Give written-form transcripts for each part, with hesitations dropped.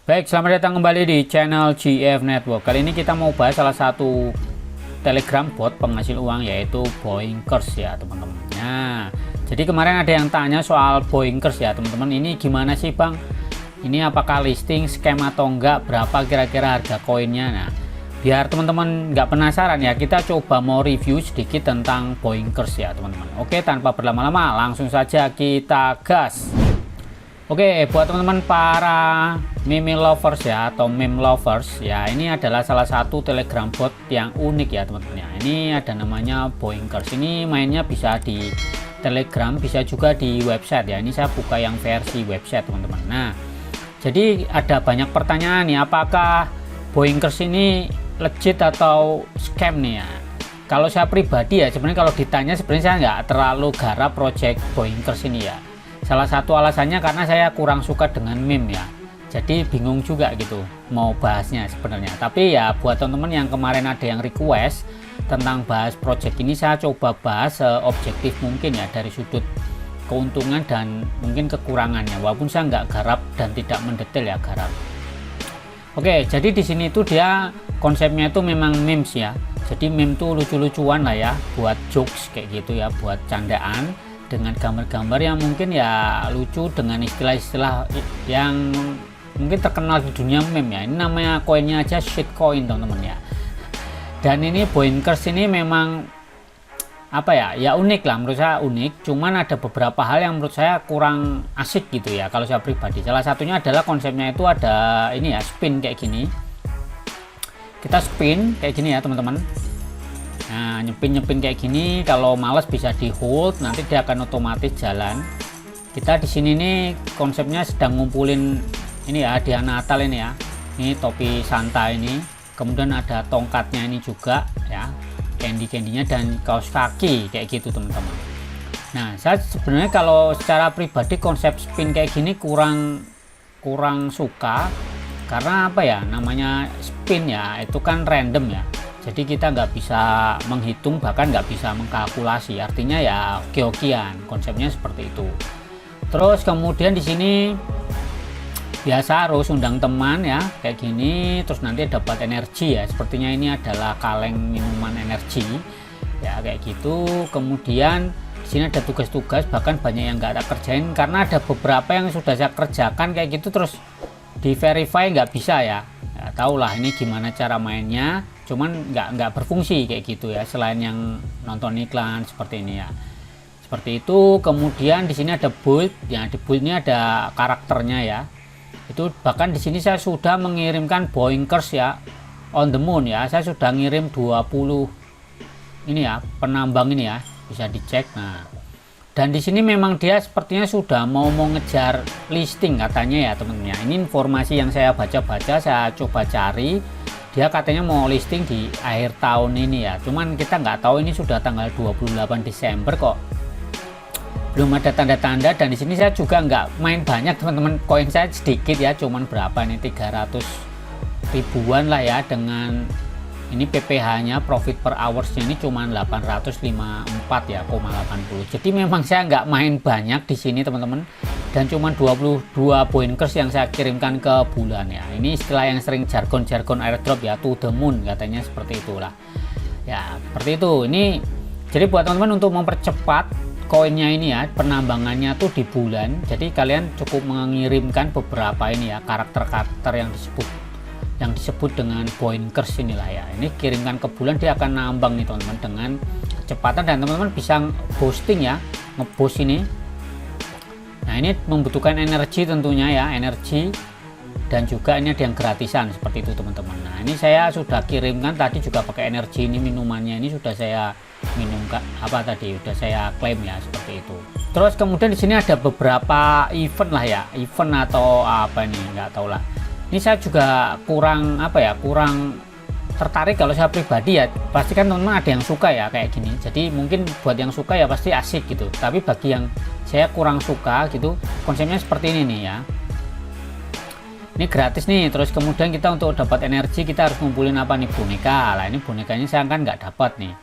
Baik, selamat datang kembali di channel GF Network. Kali ini kita mau bahas salah satu Telegram bot penghasil uang, yaitu Boinkers ya teman-teman. Nah, jadi kemarin ada yang tanya soal Boinkers ya teman-teman. Ini gimana sih bang? Ini apakah listing, scam atau enggak? Berapa kira-kira harga koinnya? Nah, biar teman-teman nggak penasaran ya, kita coba mau review sedikit tentang Boinkers ya teman-teman. Oke, tanpa berlama-lama langsung saja kita gas. Oke, buat teman-teman para meme lovers ya, atau meme lovers ya, ini adalah salah satu Telegram bot yang unik ya teman-teman ya. Ini ada namanya Boinkers. Ini mainnya bisa di Telegram, bisa juga di website ya. Ini saya buka yang versi website teman-teman. Nah, jadi ada banyak pertanyaan nih, apakah Boinkers ini legit atau scam nih ya. Kalau saya pribadi ya, sebenarnya kalau ditanya sebenarnya saya nggak terlalu garap project Boinkers ini ya. Salah satu alasannya karena saya kurang suka dengan meme ya, jadi bingung juga gitu mau bahasnya sebenarnya. Tapi ya buat teman-teman yang kemarin ada yang request tentang bahas project ini, saya coba bahas objektif mungkin ya, dari sudut keuntungan dan mungkin kekurangannya, walaupun saya nggak garap dan tidak mendetail ya garap. Oke, jadi di sini tuh dia konsepnya itu memang memes ya, jadi meme tuh lucu-lucuan lah ya, buat jokes kayak gitu ya, buat candaan dengan gambar-gambar yang mungkin ya lucu dengan istilah-istilah yang mungkin terkenal di dunia meme ya. Ini namanya koinnya aja shitcoin teman-teman ya. Dan ini Boinkers ini memang apa ya, ya unik lah, menurut saya unik. Cuman ada beberapa hal yang menurut saya kurang asik gitu ya kalau saya pribadi. Salah satunya adalah konsepnya itu ada ini ya, spin kayak gini. Kita spin kayak gini ya teman-teman. Nah, nyepin kayak gini, kalau males bisa di hold, nanti dia akan otomatis jalan. Kita di sini nih konsepnya sedang ngumpulin ini ya, hadiah Natal ini ya. Ini topi Santa ini, kemudian ada tongkatnya ini juga ya, candy-candynya, dan kaos kaki kayak gitu teman-teman. Nah, saya sebenarnya kalau secara pribadi konsep spin kayak gini kurang suka, karena apa ya, namanya spin ya, itu kan random ya. Jadi kita nggak bisa menghitung, bahkan nggak bisa mengkalkulasi, artinya ya hoki-hokian, konsepnya seperti itu. Terus kemudian di sini biasa harus undang teman ya kayak gini, terus nanti dapat energi ya, sepertinya ini adalah kaleng minuman energi ya kayak gitu. Kemudian di sini ada tugas-tugas, bahkan banyak yang nggak ada kerjain karena ada beberapa yang sudah saya kerjakan kayak gitu, terus di verify nggak bisa ya. Ya tahulah ini gimana cara mainnya, cuman nggak berfungsi kayak gitu ya, selain yang nonton iklan seperti ini ya, seperti itu. Kemudian di sini ada build ya, di build ini ada karakternya ya, itu bahkan di sini saya sudah mengirimkan Boinkers ya, on the moon ya, saya sudah ngirim 20 ini ya, penambang ini ya, bisa dicek. Nah, dan di sini memang dia sepertinya sudah mau ngejar listing katanya ya temennya. Ini informasi yang saya baca-baca, saya coba cari, dia katanya mau listing di akhir tahun ini ya. Cuman kita nggak tahu, ini sudah tanggal 28 Desember kok belum ada tanda-tanda. Dan di sini saya juga nggak main banyak teman-teman, koin saya sedikit ya, cuman berapa ini, 300 ribuan lah ya, dengan ini PPH nya, profit per hours nya ini cuma 854 ya, 80. Jadi memang saya nggak main banyak di sini teman-teman, dan cuma 22 Boinkers yang saya kirimkan ke bulan ya. Ini istilah yang sering jargon airdrop ya, to the moon katanya, seperti itulah ya, seperti itu. Ini jadi buat teman-teman untuk mempercepat koinnya ini ya, penambangannya tuh di bulan, jadi kalian cukup mengirimkan beberapa ini ya, karakter-karakter yang disebut dengan Boinkers inilah ya. Ini kirimkan ke bulan, dia akan nambang nih teman-teman dengan kecepatan, dan teman-teman bisa boosting ya, ngeboost ini. Nah, ini membutuhkan energi tentunya ya, energi, dan juga ini ada yang gratisan seperti itu teman-teman. Nah, ini saya sudah kirimkan tadi juga pakai energi, ini minumannya ini sudah saya minum apa tadi, sudah saya klaim ya, seperti itu. Terus kemudian di sini ada beberapa event lah ya, event atau apa ini nggak tahu lah. Ini saya juga kurang apa ya, kurang tertarik kalau saya pribadi ya. Pasti kan teman-teman ada yang suka ya kayak gini, jadi mungkin buat yang suka ya pasti asik gitu. Tapi bagi yang saya kurang suka gitu, konsepnya seperti ini nih ya. Ini gratis nih, terus kemudian kita untuk dapat energi kita harus ngumpulin apa nih, boneka lah. Ini bonekanya saya kan nggak dapat nih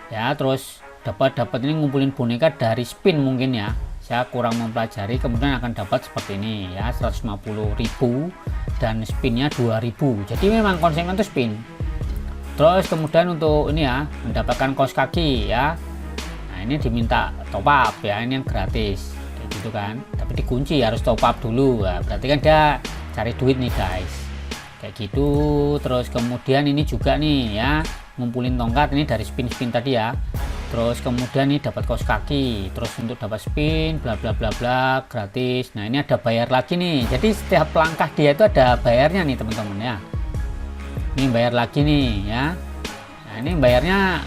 ya. Terus dapat ini ngumpulin boneka dari spin mungkin ya, saya kurang mempelajari. Kemudian akan dapat seperti ini ya, 150.000 dan spinnya 2000. Jadi memang konsepnya itu spin. Terus kemudian untuk ini ya, mendapatkan kaos kaki ya, nah ini diminta top up ya, ini yang gratis kayak gitu kan, tapi dikunci harus top up dulu ya, berarti kan dia cari duit nih guys, kayak gitu. Terus kemudian ini juga nih ya, ngumpulin tongkat ini dari spin tadi ya. Terus kemudian nih dapat kaos kaki, terus untuk dapat spin bla bla bla bla gratis. Nah ini ada bayar lagi nih, jadi setiap langkah dia itu ada bayarnya nih teman-teman ya. Ini bayar lagi nih ya. Nah ini bayarnya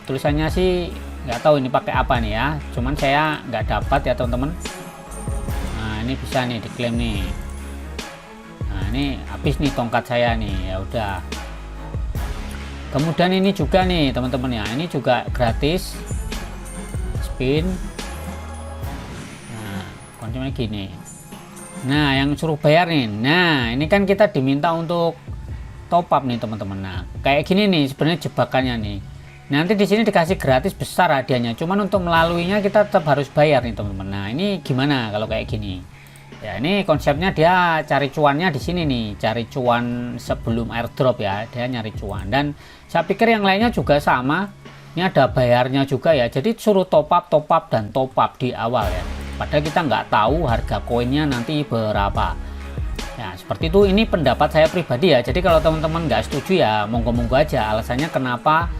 tulisannya sih nggak tahu ini pakai apa nih ya, cuman saya nggak dapat ya teman-teman. Nah ini bisa nih diklaim nih. Nah ini habis nih tongkat saya nih, ya udah. Kemudian ini juga nih teman-teman ya, ini juga gratis spin. Nah konsepnya gini. Nah yang suruh bayar nih, nah ini kan kita diminta untuk top up nih teman-teman. Nah kayak gini nih sebenarnya jebakannya nih, nanti di sini dikasih gratis besar hadiahnya, cuman untuk melaluinya kita tetap harus bayar nih teman-teman. Nah ini gimana kalau kayak gini ya, ini konsepnya dia cari cuannya di sini nih, cari cuan sebelum airdrop ya, dia nyari cuan. Dan saya pikir yang lainnya juga sama, ini ada bayarnya juga ya, jadi suruh top up dan top up di awal ya, padahal kita nggak tahu harga koinnya nanti berapa. Ya seperti itu, ini pendapat saya pribadi ya. Jadi kalau teman-teman nggak setuju ya monggo-monggo aja, alasannya kenapa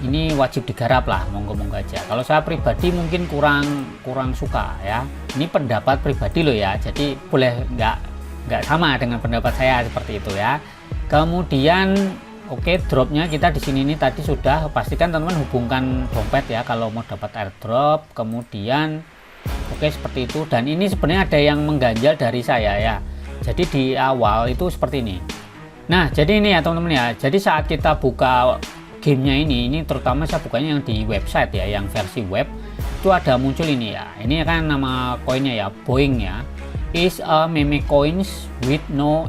ini wajib digarap lah, monggo-monggo aja. Kalau saya pribadi mungkin kurang suka ya, ini pendapat pribadi loh ya, jadi boleh nggak sama dengan pendapat saya seperti itu ya. Kemudian oke, dropnya kita di sini nih tadi sudah pastikan teman-teman hubungkan dompet ya kalau mau dapat airdrop. Kemudian oke seperti itu, dan ini sebenarnya ada yang mengganjal dari saya ya. Jadi di awal itu seperti ini. Nah jadi ini ya teman-teman ya, jadi saat kita buka gamenya ini terutama saya bukanya yang di website ya, yang versi web itu ada muncul ini ya, ini kan nama koinnya ya, Boing ya, is a meme coins with no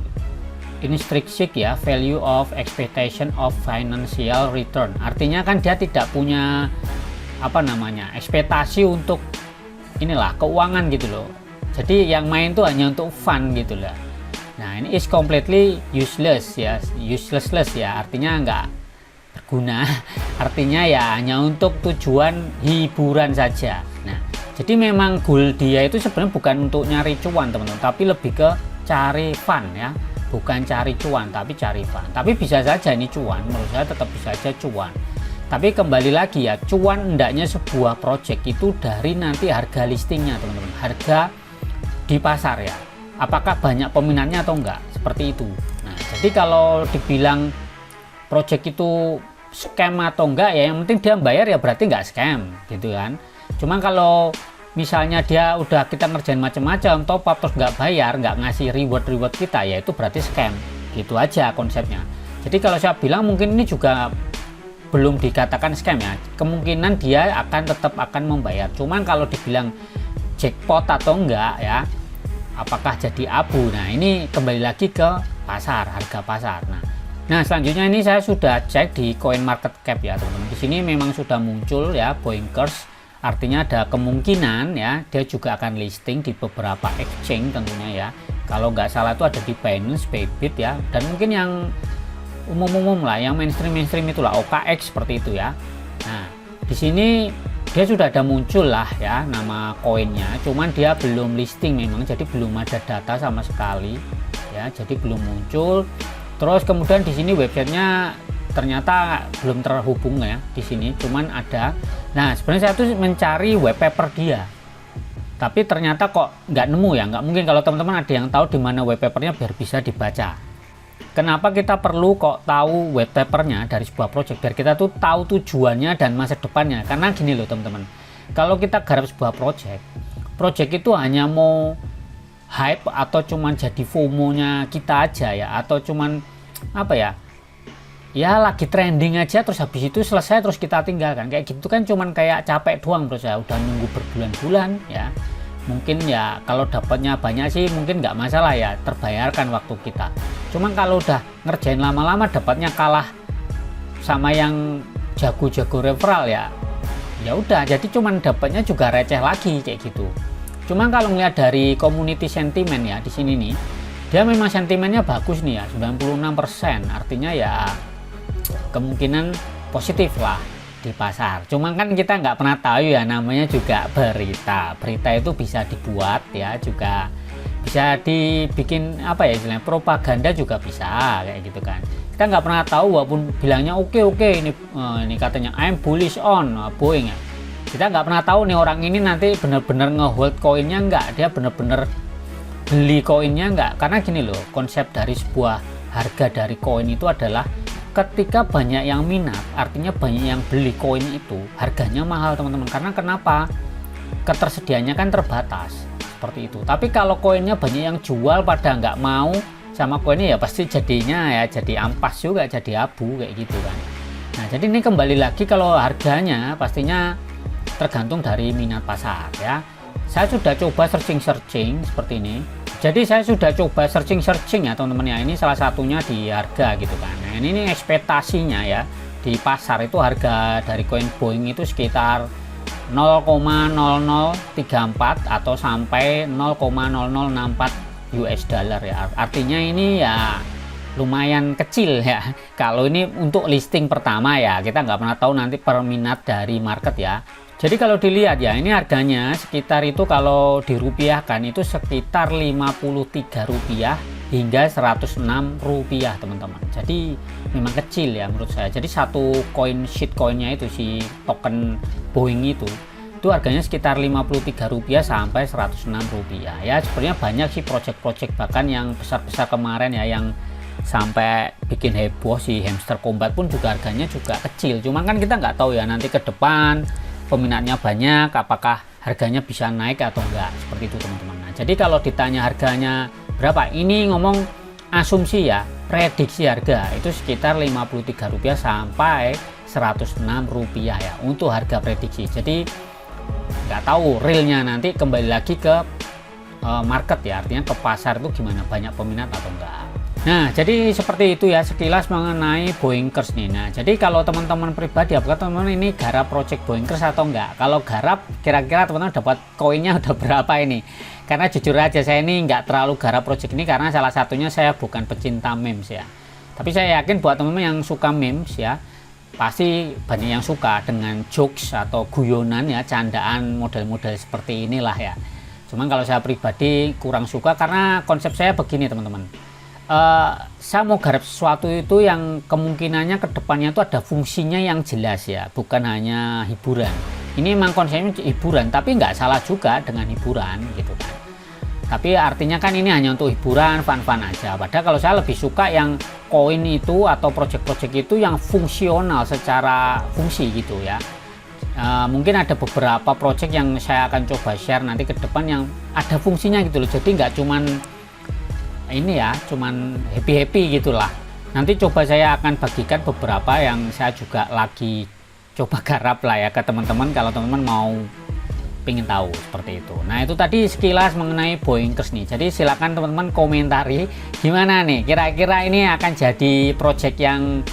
intrinsic ya value of expectation of financial return. Artinya kan dia tidak punya apa namanya ekspektasi untuk inilah keuangan gitu loh, jadi yang main tuh hanya untuk fun gitu lah. Nah ini is completely useless ya, useless ya, artinya nggak berguna, artinya ya hanya untuk tujuan hiburan saja. Nah jadi memang goal dia itu sebenarnya bukan untuk nyari cuan teman-teman, tapi lebih ke cari fun ya, bukan cari cuan tapi cari fun. Tapi bisa saja ini cuan, menurut saya tetap bisa saja cuan. Tapi kembali lagi ya, cuan hendaknya sebuah project itu dari nanti harga listingnya teman-teman, harga di pasar ya, apakah banyak peminatnya atau enggak, seperti itu. Nah jadi kalau dibilang project itu scam atau enggak ya, yang penting dia bayar ya berarti enggak scam gitu kan. Cuman kalau misalnya dia udah kita ngerjain macam-macam top up terus nggak bayar, nggak ngasih reward kita, ya itu berarti scam gitu aja konsepnya. Jadi kalau saya bilang mungkin ini juga belum dikatakan scam ya, kemungkinan dia tetap akan membayar. Cuman kalau dibilang jackpot atau enggak ya, apakah jadi abu, nah ini kembali lagi ke pasar, harga pasar. Nah selanjutnya ini saya sudah cek di CoinMarketCap ya teman-teman. Di sini memang sudah muncul ya Boinkers, artinya ada kemungkinan ya dia juga akan listing di beberapa exchange tentunya ya. Kalau nggak salah itu ada di Binance, Bybit ya, dan mungkin yang umum-umum lah, yang mainstream itulah OKX seperti itu ya. Nah di sini dia sudah ada muncul lah ya nama koinnya, cuman dia belum listing memang, jadi belum ada data sama sekali ya, jadi belum muncul. Terus kemudian di sini websitenya ternyata belum terhubung ya, di sini cuman ada. Nah sebenarnya saya tuh mencari web paper dia, tapi ternyata kok nggak nemu ya. Nggak mungkin kalau teman-teman ada yang tahu di mana web papernya biar bisa dibaca. Kenapa kita perlu kok tahu web papernya dari sebuah project, biar kita tuh tahu tujuannya dan masa depannya. Karena gini loh teman-teman, kalau kita garap sebuah project itu hanya mau hype atau cuman jadi FOMO-nya kita aja ya, atau cuman apa ya, ya lagi trending aja terus habis itu selesai terus kita tinggalkan, kayak gitu kan cuman kayak capek doang. Terus ya udah nunggu berbulan-bulan ya, mungkin ya kalau dapatnya banyak sih mungkin nggak masalah ya, terbayarkan waktu kita. Cuman kalau udah ngerjain lama-lama dapatnya kalah sama yang jago-jago referral ya, ya udah jadi cuman dapatnya juga receh lagi kayak gitu. Cuman kalau ngeliat dari community sentiment ya di sini nih, dia memang sentimennya bagus nih ya, 96%, artinya ya kemungkinan positif lah di pasar. Cuma kan kita nggak pernah tahu ya, namanya juga berita itu bisa dibuat ya, juga bisa dibikin apa ya istilahnya, propaganda juga bisa kayak gitu kan. Kita nggak pernah tahu, walaupun bilangnya oke ini katanya I'm bullish on Boeing ya, kita nggak pernah tahu nih orang ini nanti bener-bener ngehold koinnya nggak, dia bener-bener beli koinnya nggak. Karena gini loh, konsep dari sebuah harga dari koin itu adalah ketika banyak yang minat, artinya banyak yang beli koin itu, harganya mahal teman-teman. Karena kenapa? Ketersediaannya kan terbatas seperti itu. Tapi kalau koinnya banyak yang jual pada nggak mau sama koinnya, ya pasti jadinya ya jadi ampas juga, jadi abu kayak gitu kan. Nah jadi ini kembali lagi, kalau harganya pastinya tergantung dari minat pasar ya. Saya sudah coba searching seperti ini. Jadi saya sudah coba searching ya teman-teman ya. Ini salah satunya di harga gitu kan. Nah ini ekspektasinya ya, di pasar itu harga dari koin Boeing itu sekitar 0,0034 atau sampai 0,0064 US dollar ya. Artinya ini ya lumayan kecil ya. Kalau ini untuk listing pertama ya, kita nggak pernah tahu nanti perminat dari market ya. Jadi kalau dilihat ya, ini harganya sekitar itu kalau dirupiahkan itu sekitar Rp53 hingga Rp106 teman-teman. Jadi memang kecil ya menurut saya. Jadi satu koin shitcoinnya itu, si token Boeing itu harganya sekitar Rp53 sampai Rp106 ya. Sebenarnya banyak sih project-project, bahkan yang besar-besar kemarin ya, yang sampai bikin heboh, si hamster combat pun juga harganya juga kecil. Cuman kan kita nggak tahu ya nanti ke depan peminatnya banyak, apakah harganya bisa naik atau enggak, seperti itu teman-teman. Nah, jadi kalau ditanya harganya berapa, ini ngomong asumsi ya, prediksi harga itu sekitar Rp53 sampai Rp106 ya untuk harga prediksi. Jadi nggak tahu realnya, nanti kembali lagi ke market ya, artinya ke pasar itu gimana, banyak peminat atau enggak. Nah jadi seperti itu ya sekilas mengenai Boeingkers nih. Nah jadi kalau teman-teman pribadi, apakah teman-teman ini garap project Boeingkers atau enggak? Kalau garap, kira-kira teman-teman dapat koinnya udah berapa ini? Karena jujur aja saya ini nggak terlalu garap project ini, karena salah satunya saya bukan pecinta memes ya. Tapi saya yakin buat teman-teman yang suka memes ya, pasti banyak yang suka dengan jokes atau guyonan ya, candaan model-model seperti inilah ya. Cuman kalau saya pribadi kurang suka, karena konsep saya begini teman-teman. Saya mau garap sesuatu itu yang kemungkinannya ke depannya itu ada fungsinya yang jelas ya, bukan hanya hiburan. Ini memang konsepnya hiburan, tapi nggak salah juga dengan hiburan gitu kan. Tapi artinya kan ini hanya untuk hiburan, fun-fun aja. Padahal kalau saya lebih suka yang koin itu atau project-project itu yang fungsional secara fungsi gitu ya. Mungkin ada beberapa project yang saya akan coba share nanti ke depan yang ada fungsinya gitu loh. Jadi nggak cuman ini ya, cuman happy gitulah. Nanti coba saya akan bagikan beberapa yang saya juga lagi coba garap lah ya ke teman-teman, kalau teman-teman mau pengen tahu seperti itu. Nah itu tadi sekilas mengenai Boeingkers nih. Jadi silakan teman-teman komentari gimana nih, kira-kira ini akan jadi project yang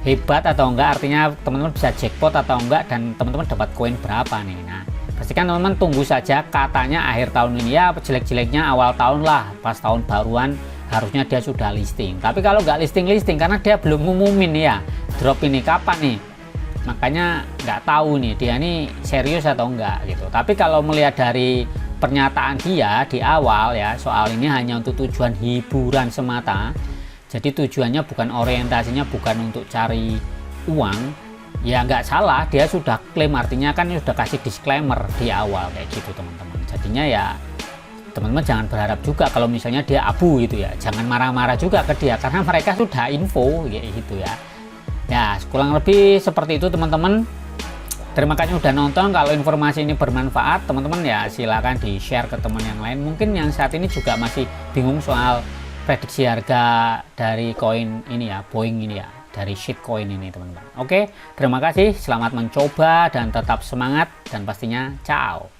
hebat atau enggak, artinya teman-teman bisa jackpot atau enggak, dan teman-teman dapat koin berapa nih. Nah pastikan teman-teman tunggu saja, katanya akhir tahun ini ya, jelek-jeleknya awal tahun lah, pas tahun baruan harusnya dia sudah listing. Tapi kalau nggak listing karena dia belum ngumumin ya drop ini kapan nih, makanya nggak tahu nih dia ini serius atau enggak gitu. Tapi kalau melihat dari pernyataan dia di awal ya, soal ini hanya untuk tujuan hiburan semata, jadi tujuannya bukan, orientasinya bukan untuk cari uang, ya nggak salah, dia sudah klaim, artinya kan sudah kasih disclaimer di awal kayak gitu teman-teman. Jadinya ya teman-teman jangan berharap juga kalau misalnya dia abu gitu ya, jangan marah-marah juga ke dia, karena mereka sudah info kayak gitu ya. Ya kurang lebih seperti itu teman-teman. Terima kasih sudah nonton. Kalau informasi ini bermanfaat teman-teman ya silakan di share ke teman yang lain, mungkin yang saat ini juga masih bingung soal prediksi harga dari koin ini ya, Boeing ini ya, dari shitcoin ini teman-teman. Oke, terima kasih, selamat mencoba dan tetap semangat, dan pastinya ciao.